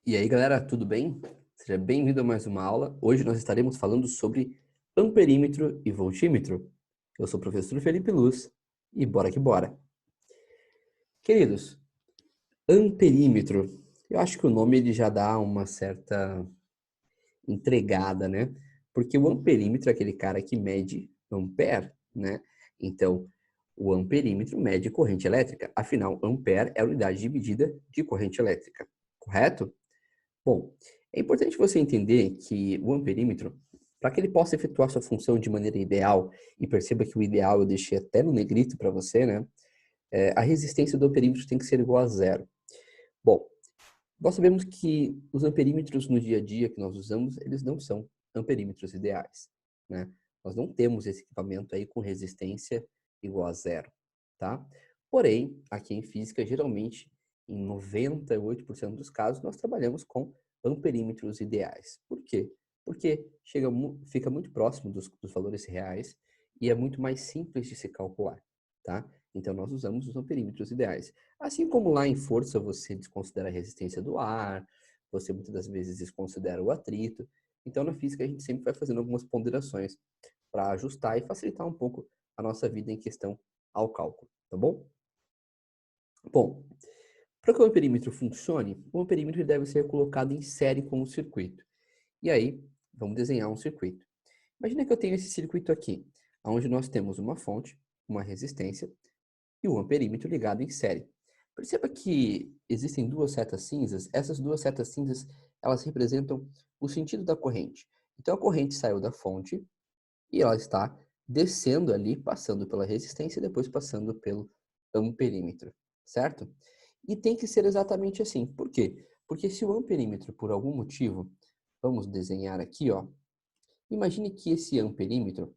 E aí, galera, tudo bem? Seja bem-vindo a mais uma aula. Hoje nós estaremos falando sobre amperímetro e voltímetro. Eu sou o professor Felipe Luz e bora que bora. Queridos, amperímetro, eu acho que o nome ele já dá uma certa entregada, né? Porque o amperímetro é aquele cara que mede ampere, né? Então, o amperímetro mede corrente elétrica. Afinal, ampere é a unidade de medida de corrente elétrica, correto? Bom, é importante você entender que o amperímetro, para que ele possa efetuar sua função de maneira ideal, e perceba que o ideal eu deixei até no negrito para você, né? A resistência do amperímetro tem que ser igual a zero. Bom, nós sabemos que os amperímetros no dia a dia que nós usamos, eles não são amperímetros ideais, né? Nós não temos esse equipamento aí com resistência igual a zero, tá? Porém, aqui em física, geralmente, em 98% dos casos, nós trabalhamos com amperímetros ideais. Por quê? Porque fica muito próximo dos valores reais e é muito mais simples de se calcular, tá? Então, nós usamos os amperímetros ideais. Assim como lá em força você desconsidera a resistência do ar, você muitas das vezes desconsidera o atrito. Então, na física, a gente sempre vai fazendo algumas ponderações para ajustar e facilitar um pouco a nossa vida em questão ao cálculo, tá bom? Bom, para que o amperímetro funcione, o amperímetro deve ser colocado em série com o circuito. E aí, vamos desenhar um circuito. Imagina que eu tenho esse circuito aqui, onde nós temos uma fonte, uma resistência e o amperímetro ligado em série. Perceba que existem duas setas cinzas. Essas duas setas cinzas, elas representam o sentido da corrente. Então, a corrente saiu da fonte e ela está descendo ali, passando pela resistência e depois passando pelo amperímetro, certo? E tem que ser exatamente assim. Por quê? Porque se o amperímetro, por algum motivo, vamos desenhar aqui, ó. Imagine que esse amperímetro,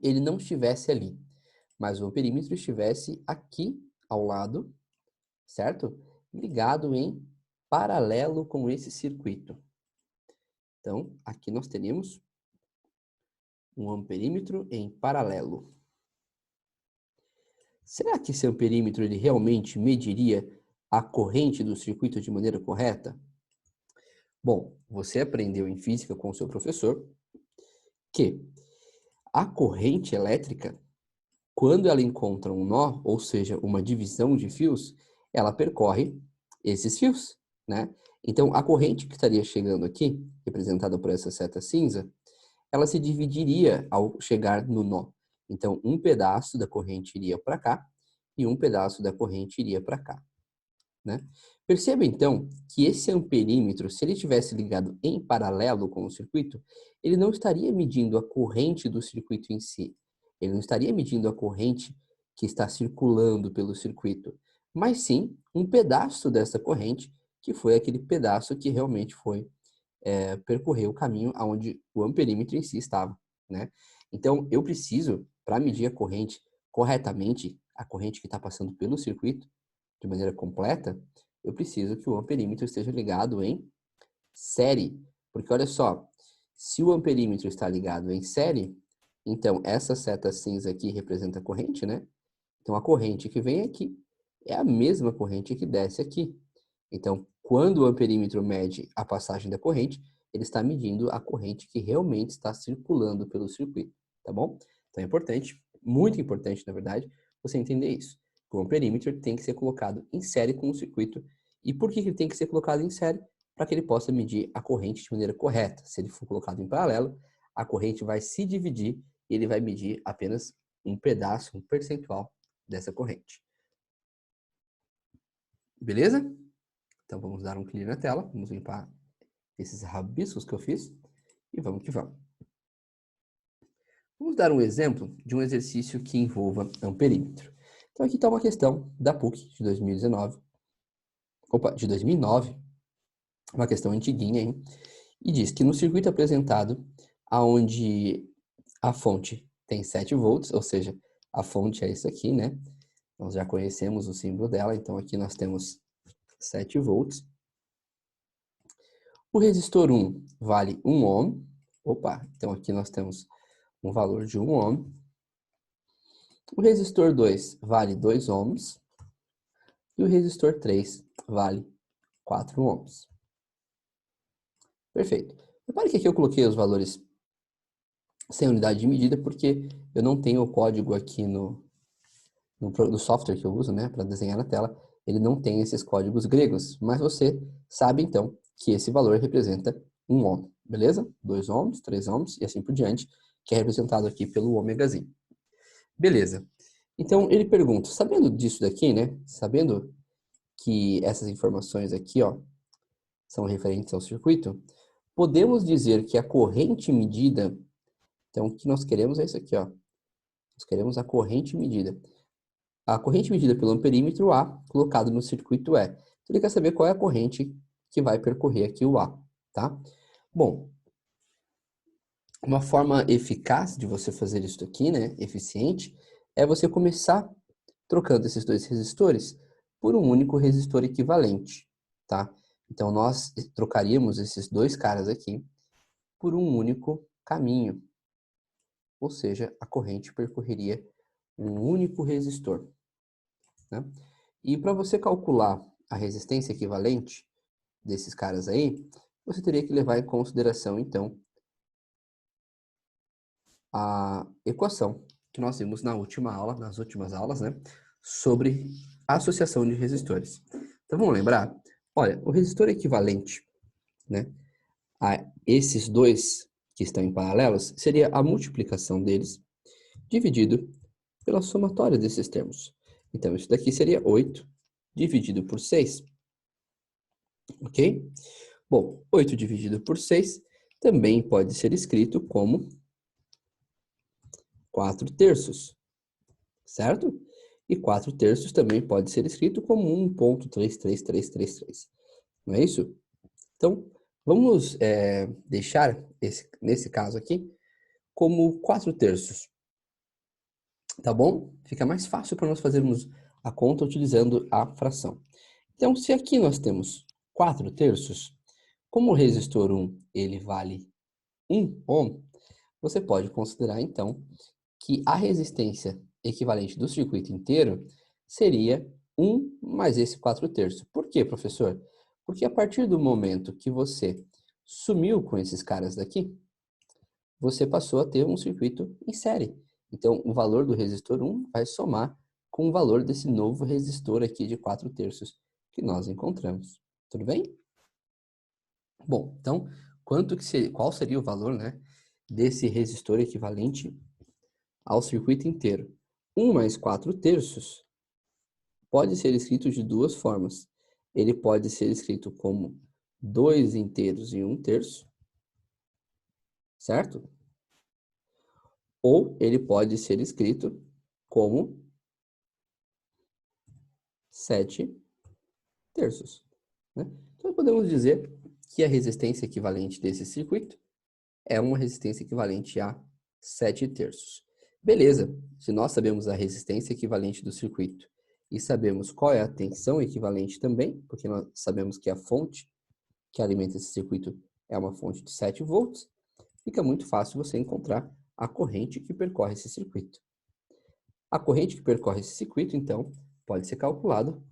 ele não estivesse ali, mas o amperímetro estivesse aqui ao lado, certo? Ligado em paralelo com esse circuito. Então, aqui nós teríamos um amperímetro em paralelo. Será que esse amperímetro ele realmente mediria a corrente do circuito de maneira correta? Bom, você aprendeu em física com o seu professor que a corrente elétrica, quando ela encontra um nó, ou seja, uma divisão de fios, ela percorre esses fios, né? Então, a corrente que estaria chegando aqui, representada por essa seta cinza, ela se dividiria ao chegar no nó. Então, um pedaço da corrente iria para cá e um pedaço da corrente iria para cá, né? Perceba, então, que esse amperímetro, se ele tivesse ligado em paralelo com o circuito, ele não estaria medindo a corrente do circuito em si. Ele não estaria medindo a corrente que está circulando pelo circuito, mas sim um pedaço dessa corrente, que foi aquele pedaço que realmente foi percorrer o caminho aonde o amperímetro em si estava, né? Então, eu preciso, para medir a corrente corretamente, a corrente que está passando pelo circuito, de maneira completa, eu preciso que o amperímetro esteja ligado em série. Porque olha só, se o amperímetro está ligado em série, então essa seta cinza aqui representa a corrente, né? Então a corrente que vem aqui é a mesma corrente que desce aqui. Então, quando o amperímetro mede a passagem da corrente, ele está medindo a corrente que realmente está circulando pelo circuito, tá bom? Então é importante, muito importante, na verdade, você entender isso. O amperímetro tem que ser colocado em série com o circuito. E por que ele tem que ser colocado em série? Para que ele possa medir a corrente de maneira correta. Se ele for colocado em paralelo, a corrente vai se dividir e ele vai medir apenas um pedaço, um percentual dessa corrente. Beleza? Então vamos dar um clear na tela, vamos limpar esses rabiscos que eu fiz e vamos que vamos. Vamos dar um exemplo de um exercício que envolva amperímetro. Então aqui está uma questão da PUC de 2019, de 2009, uma questão antiguinha, hein? E diz que no circuito apresentado, aonde a fonte tem 7 volts, ou seja, a fonte é isso aqui, né? Nós já conhecemos o símbolo dela, então aqui nós temos 7 volts. O resistor 1 vale 1 ohm. Opa, então aqui nós temos um valor de 1 ohm. O resistor 2 vale 2 ohms. E o resistor 3 vale 4 ohms. Perfeito. Repare que aqui eu coloquei os valores sem unidade de medida, porque eu não tenho o código aqui no software que eu uso, né, para desenhar na tela, ele não tem esses códigos gregos, mas você sabe, então, que esse valor representa 1 ohm, beleza? 2 ohms, 3 ohms e assim por diante, que é representado aqui pelo ômegazinho. Beleza. Então, ele pergunta, sabendo disso daqui, né, sabendo que essas informações aqui, ó, são referentes ao circuito, podemos dizer que a corrente medida, então, o que nós queremos é isso aqui, ó, nós queremos a corrente medida. A corrente medida pelo amperímetro A, colocado no circuito E. Então, ele quer saber qual é a corrente que vai percorrer aqui o A, tá? Bom, uma forma eficaz de você fazer isso aqui, né, eficiente, é você começar trocando esses dois resistores por um único resistor equivalente, tá? Então, nós trocaríamos esses dois caras aqui por um único caminho, ou seja, a corrente percorreria um único resistor, né? E para você calcular a resistência equivalente desses caras aí, você teria que levar em consideração, então, a equação que nós vimos na última aula, nas últimas aulas, né, sobre a associação de resistores. Então, vamos lembrar? Olha, o resistor equivalente, né, a esses dois que estão em paralelos seria a multiplicação deles dividido pela somatória desses termos. Então, isso daqui seria 8 dividido por 6. Ok? Bom, 8 dividido por 6 também pode ser escrito como 4 terços, certo? E 4 terços também pode ser escrito como 1,33333. Não é isso? Então, vamos deixar, nesse caso aqui, como 4 terços. Tá bom? Fica mais fácil para nós fazermos a conta utilizando a fração. Então, se aqui nós temos 4 terços, como o resistor 1 ele vale 1 ohm, você pode considerar, então, que a resistência equivalente do circuito inteiro seria 1 mais esse 4 terços. Por quê, professor? Porque a partir do momento que você sumiu com esses caras daqui, você passou a ter um circuito em série. Então, o valor do resistor 1 vai somar com o valor desse novo resistor aqui de 4 terços que nós encontramos. Tudo bem? Bom, então, qual seria o valor, né, desse resistor equivalente ao circuito inteiro? 1 mais 4 terços pode ser escrito de duas formas. Ele pode ser escrito como 2 inteiros e 1 terço, certo? Ou ele pode ser escrito como 7 terços, né? Então, podemos dizer que a resistência equivalente desse circuito é uma resistência equivalente a 7 terços. Beleza, se nós sabemos a resistência equivalente do circuito e sabemos qual é a tensão equivalente também, porque nós sabemos que a fonte que alimenta esse circuito é uma fonte de 7 volts, fica muito fácil você encontrar a corrente que percorre esse circuito. A corrente que percorre esse circuito, então, pode ser calculada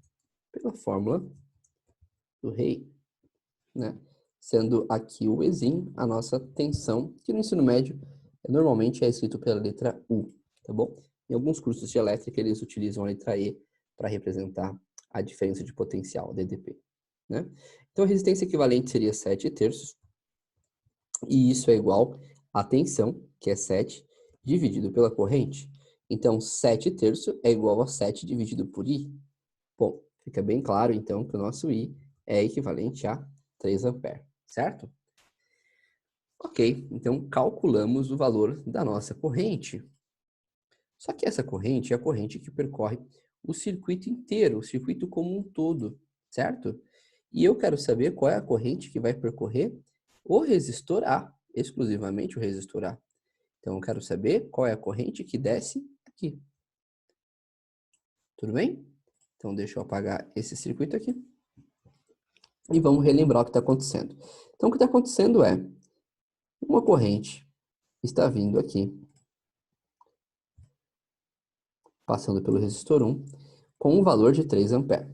pela fórmula do Rey, né? Sendo aqui o Ezinho a nossa tensão, que no ensino médio normalmente é escrito pela letra U, tá bom? Em alguns cursos de elétrica eles utilizam a letra E para representar a diferença de potencial, DDP, né? Então a resistência equivalente seria 7 terços, e isso é igual à tensão, que é 7, dividido pela corrente. Então 7 terços é igual a 7 dividido por I. Bom, fica bem claro então que o nosso I é equivalente a 3 amperes, certo? Ok, então calculamos o valor da nossa corrente. Só que essa corrente é a corrente que percorre o circuito inteiro, o circuito como um todo, certo? E eu quero saber qual é a corrente que vai percorrer o resistor A, exclusivamente o resistor A. Então eu quero saber qual é a corrente que desce aqui. Tudo bem? Então deixa eu apagar esse circuito aqui. E vamos relembrar o que está acontecendo. Então o que está acontecendo é uma corrente está vindo aqui, passando pelo resistor 1, com um valor de 3 amperes.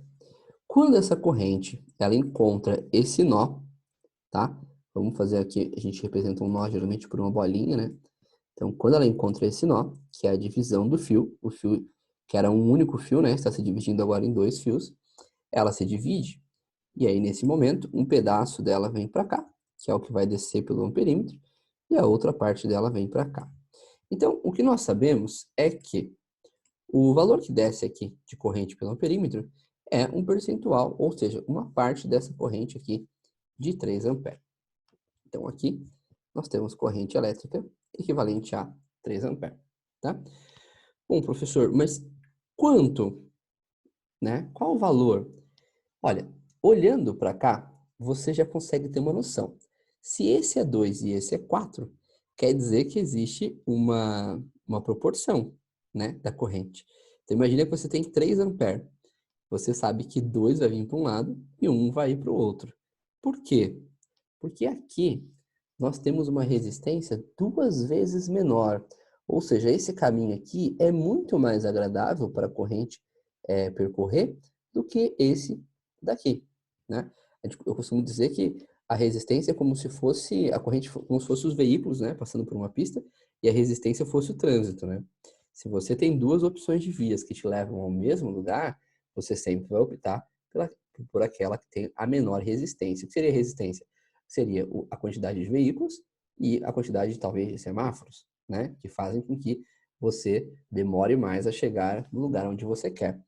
Quando essa corrente ela encontra esse nó, tá? Vamos fazer aqui, a gente representa um nó geralmente por uma bolinha, né? Então, quando ela encontra esse nó, que é a divisão do fio, o fio que era um único fio, né? Está se dividindo agora em dois fios, ela se divide. E aí, nesse momento, um pedaço dela vem para cá, que é o que vai descer pelo amperímetro, e a outra parte dela vem para cá. Então, o que nós sabemos é que o valor que desce aqui de corrente pelo amperímetro é um percentual, ou seja, uma parte dessa corrente aqui de 3 amperes. Então, aqui nós temos corrente elétrica equivalente a 3 amperes, tá? Bom, professor, mas quanto, né? Qual o valor? Olha, olhando para cá, você já consegue ter uma noção. Se esse é 2 e esse é 4, quer dizer que existe uma proporção, né, da corrente. Então, imagina que você tem 3 amperes. Você sabe que 2 vai vir para um lado e 1 vai ir para o outro. Por quê? Porque aqui nós temos uma resistência 2 vezes menor. Ou seja, esse caminho aqui é muito mais agradável para a corrente percorrer do que esse daqui, né? Eu costumo dizer que a resistência é como se fosse a corrente, como se fosse os veículos, né, passando por uma pista, e a resistência fosse o trânsito, né? Se você tem duas opções de vias que te levam ao mesmo lugar, você sempre vai optar por aquela que tem a menor resistência. O que seria resistência? Seria a quantidade de veículos e a quantidade, talvez, de semáforos, né, que fazem com que você demore mais a chegar no lugar onde você quer.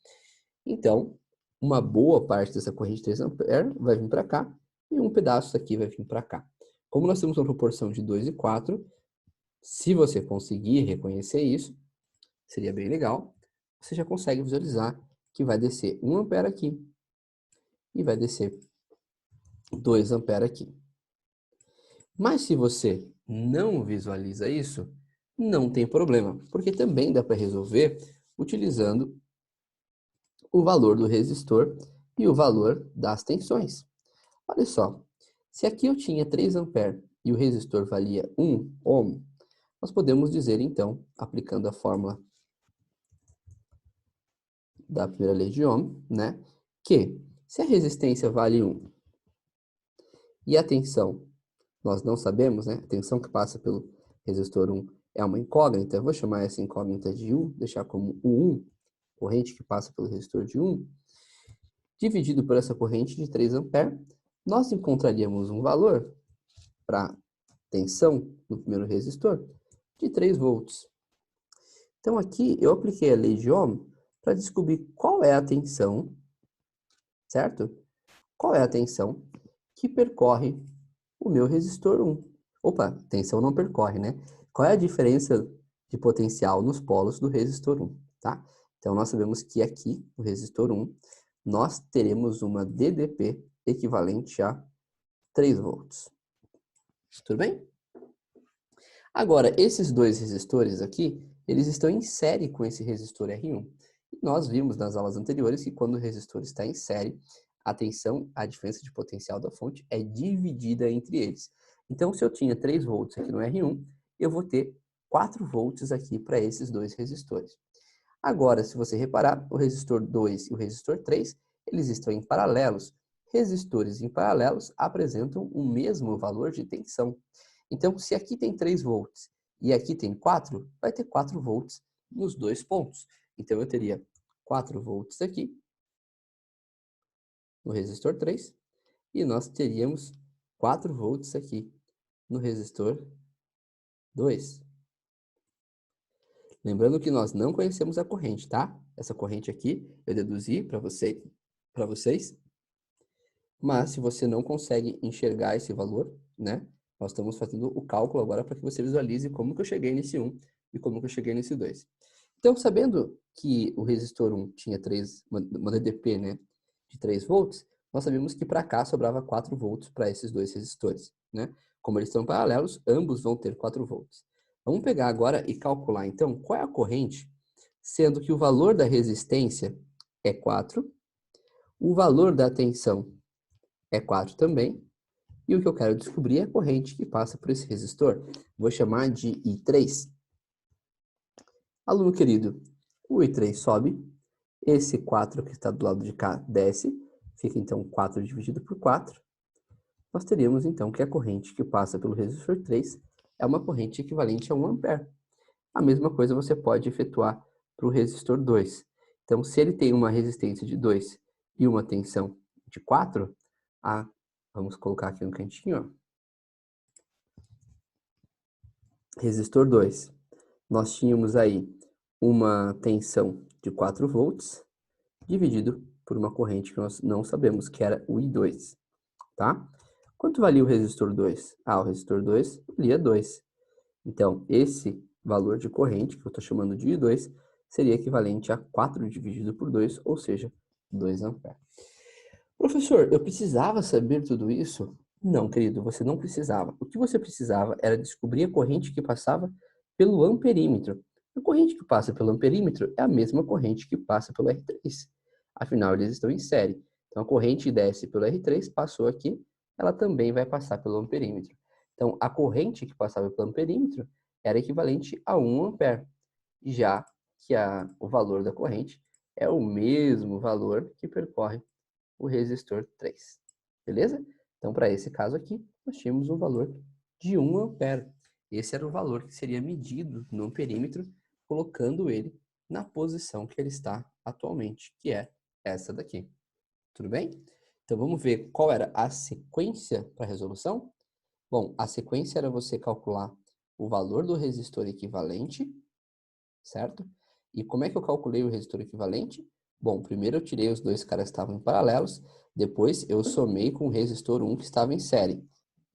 Então, uma boa parte dessa corrente de 3 amperes vai vir para cá e um pedaço aqui vai vir para cá. Como nós temos uma proporção de 2 e 4, se você conseguir reconhecer isso, seria bem legal, você já consegue visualizar que vai descer 1 ampere aqui e vai descer 2 amperes aqui. Mas se você não visualiza isso, não tem problema, porque também dá para resolver utilizando o valor do resistor e o valor das tensões. Olha só, se aqui eu tinha 3 amperes e o resistor valia 1 ohm, nós podemos dizer então, aplicando a fórmula da primeira lei de Ohm, né, que se a resistência vale 1 e a tensão nós não sabemos, né, a tensão que passa pelo resistor 1 é uma incógnita, eu vou chamar essa incógnita de 1, deixar como o 1, corrente que passa pelo resistor de 1, dividido por essa corrente de 3 amperes, nós encontraríamos um valor para tensão no primeiro resistor de 3 volts. Então aqui eu apliquei a lei de Ohm para descobrir qual é a tensão, certo? Qual é a tensão que percorre o meu resistor 1. Opa, tensão não percorre, né? Qual é a diferença de potencial nos polos do resistor 1, tá? Então nós sabemos que aqui, no resistor 1, nós teremos uma DDP equivalente a 3 volts. Tudo bem? Agora, esses dois resistores aqui, eles estão em série com esse resistor R1. E nós vimos nas aulas anteriores que quando o resistor está em série, a tensão, a diferença de potencial da fonte é dividida entre eles. Então, se eu tinha 3 volts aqui no R1, eu vou ter 4 volts aqui para esses dois resistores. Agora, se você reparar, o resistor 2 e o resistor 3, eles estão em paralelos. Resistores em paralelos apresentam o mesmo valor de tensão. Então, se aqui tem 3 volts e aqui tem 4, vai ter 4 volts nos dois pontos. Então, eu teria 4 volts aqui no resistor 3 e nós teríamos 4 volts aqui no resistor 2. Lembrando que nós não conhecemos a corrente, tá? Essa corrente aqui eu deduzi para vocês, mas se você não consegue enxergar esse valor, né? Nós estamos fazendo o cálculo agora para que você visualize como que eu cheguei nesse 1 e como que eu cheguei nesse 2. Então, sabendo que o resistor 1 tinha uma DDP, né, de 3 volts, nós sabemos que para cá sobrava 4 volts para esses dois resistores, né? Como eles estão paralelos, ambos vão ter 4 volts. Vamos pegar agora e calcular, então, qual é a corrente, sendo que o valor da resistência é 4, o valor da tensão é 4 também, e o que eu quero descobrir é a corrente que passa por esse resistor. Vou chamar de I3. Aluno querido, o I3 sobe, esse 4 que está do lado de cá desce, Fica então 4 dividido por 4. Nós teríamos então que a corrente que passa pelo resistor 3 é uma corrente equivalente a 1 ampere. A mesma coisa você pode efetuar para o resistor 2. Então, se ele tem uma resistência de 2 e uma tensão de 4, vamos colocar aqui no cantinho, ó. Resistor 2, nós tínhamos aí uma tensão de 4 volts, dividido por uma corrente que nós não sabemos, que era o I2, tá? Quanto valia o resistor 2? O resistor 2 valia 2. Então, esse valor de corrente, que eu estou chamando de I2, seria equivalente a 4 dividido por 2, ou seja, 2 amperes. Professor, eu precisava saber tudo isso? Não, querido, você não precisava. O que você precisava era descobrir a corrente que passava pelo amperímetro. A corrente que passa pelo amperímetro é a mesma corrente que passa pelo R3. Afinal, eles estão em série. Então, a corrente desce pelo R3, passou aqui, ela também vai passar pelo amperímetro. Então, a corrente que passava pelo amperímetro era equivalente a 1 ampere, já que o valor da corrente é o mesmo valor que percorre o resistor 3. Beleza? Então, para esse caso aqui, nós tínhamos um valor de 1 ampere. Esse era o valor que seria medido no amperímetro, colocando ele na posição que ele está atualmente, que é essa daqui. Tudo bem? Então, vamos ver qual era a sequência para a resolução? Bom, a sequência era você calcular o valor do resistor equivalente, certo? E como é que eu calculei o resistor equivalente? Bom, primeiro eu tirei os dois caras que estavam em paralelos, depois eu somei com o resistor 1 que estava em série.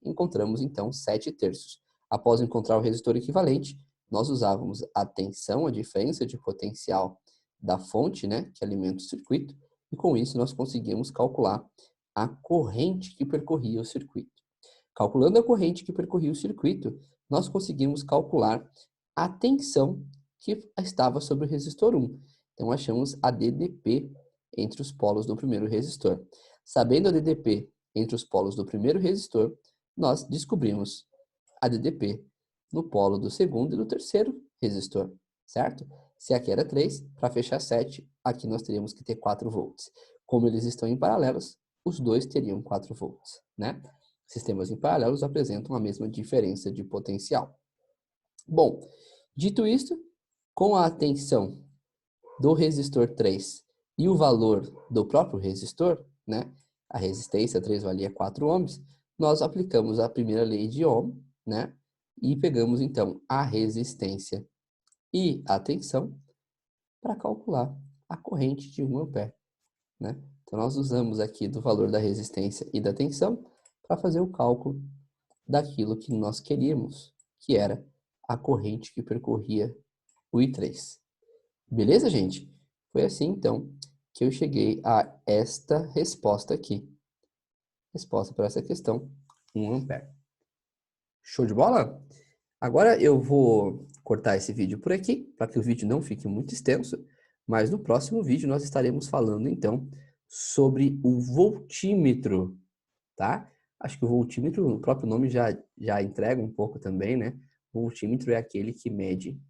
Encontramos então 7/3. Após encontrar o resistor equivalente, nós usávamos a tensão, a diferença de potencial da fonte, né, que alimenta o circuito, e com isso nós conseguimos calcular a corrente que percorria o circuito. Calculando a corrente que percorria o circuito, nós conseguimos calcular a tensão que estava sobre o resistor 1. Então, achamos a DDP entre os polos do primeiro resistor. Sabendo a DDP entre os polos do primeiro resistor, nós descobrimos a DDP no polo do segundo e do terceiro resistor, certo? Se aqui era 3, para fechar 7, aqui nós teríamos que ter 4 volts. Como eles estão em paralelos, os dois teriam 4 volts, né? Sistemas em paralelos apresentam a mesma diferença de potencial. Bom, dito isto, com a tensão do resistor 3 e o valor do próprio resistor, né, a resistência 3 valia 4 ohms, nós aplicamos a primeira lei de Ohm, né, e pegamos então a resistência e a tensão para calcular a corrente de 1 ampere, né? Então nós usamos aqui do valor da resistência e da tensão para fazer o cálculo daquilo que nós queríamos, que era a corrente que percorria o I3. Beleza, gente? Foi assim, então, que eu cheguei a esta resposta aqui. Resposta para essa questão, 1 ampere. Show de bola? Agora eu vou cortar esse vídeo por aqui, para que o vídeo não fique muito extenso, mas no próximo vídeo nós estaremos falando, então, sobre o voltímetro, tá? Acho que o voltímetro, o próprio nome já entrega um pouco também, né? O voltímetro é aquele que mede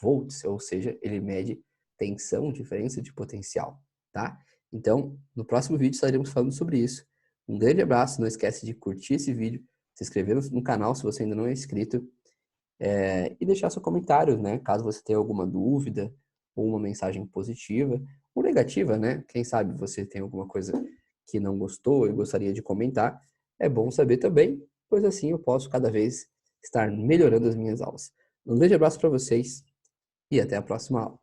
volts, ou seja, ele mede tensão, diferença de potencial, tá? Então, no próximo vídeo estaremos falando sobre isso. Um grande abraço, não esquece de curtir esse vídeo, se inscrever no canal se você ainda não é inscrito, e deixar seu comentário, né? Caso você tenha alguma dúvida, ou uma mensagem positiva, ou negativa, né? Quem sabe você tem alguma coisa que não gostou e gostaria de comentar, é bom saber também, pois assim eu posso cada vez estar melhorando as minhas aulas. Um grande abraço para vocês e até a próxima aula.